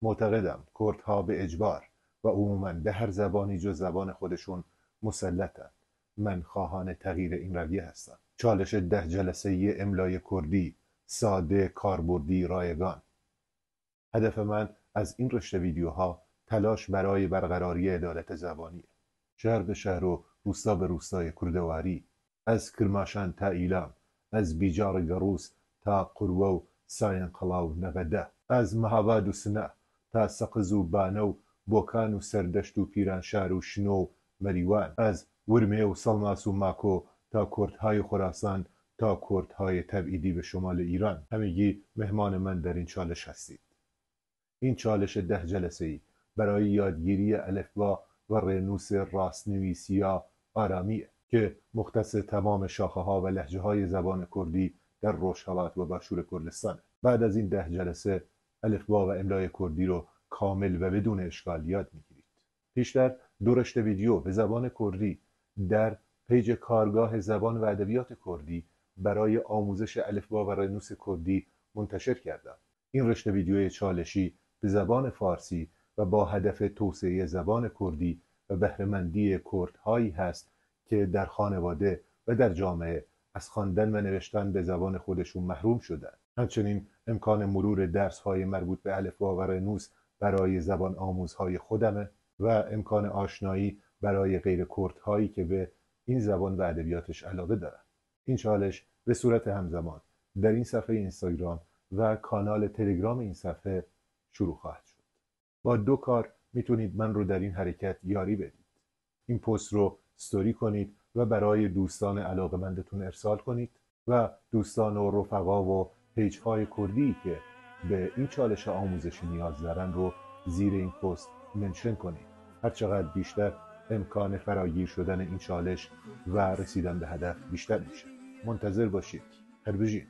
معتقدم کردها به اجبار و عموماً به هر زبانی جز زبان خودشون مسلطن. من خواهان تغییر این رویه هستم. چالش 10 جلسه‌ای املای کردی، ساده، کاربردی، رایگان. هدف من از این رشته ویدیوها تلاش برای برقراری عدالت زبانیه. شهر به شهر و روستا به روستای کردواری، از کرماشان تا ایلام، از بیجار گروس تا قروه و ساینقلا و نەڤەدە، از مەهاباد و سنە تا سەقز و بانە و بۆکان و سەردەشت و پیرانشار و شنۆ و مەریوان، از ورمێ و سەڵماس و ماکۆ تا کردهای خراسان تا کردهای تبعیدی به شمال ایران. همگی مهمان من در این چالش هستید. این چالش 10 جلسه‌ای برای یادگیری الفبا و رنوس راستنویسی یا آرامیه که مختص تمام شاخه‌ها و لهجه‌های زبان کردی در روشهلات و باشور کردستان. بعد از این 10 جلسه الفبا و املای کردی رو کامل و بدون اشکال یاد میگیرید. پیشتر 2 رشته ویدیو به زبان کردی در پیج کارگاه زبان و ادبیات کردی برای آموزش الفبا و رنوس کردی منتشر کردم. این رشته ویدیوی چالشی به زبان فارسی و با هدف توسعه زبان کردی و بهره‌مندی کردهایی هست که در خانواده و در جامعه از خواندن و نوشتن به زبان خودشون محروم شدن. همچنین امکان مرور درس‌های مربوط به الفبا و رنوس برای زبان آموزهای خودمه و امکان آشنایی برای غیر کردهایی که به این زبان و ادبیاتش علاقه دارن. این چالش به صورت همزمان در این صفحه اینستاگرام و کانال تلگرام این صفحه شروع خواهد شد. با 2 کار میتونید من رو در این حرکت یاری بدید. این پست رو استوری کنید و برای دوستان علاقه‌مندتون ارسال کنید و دوستان و رفقا و پیج‌های کردی که به این چالش آموزشی نیاز دارن رو زیر این پست منشن کنید. هر چقدر بیشتر امکان فراگیر شدن این چالش و رسیدن به هدف بیشتر میشه. منتظر باشید. هر بجین.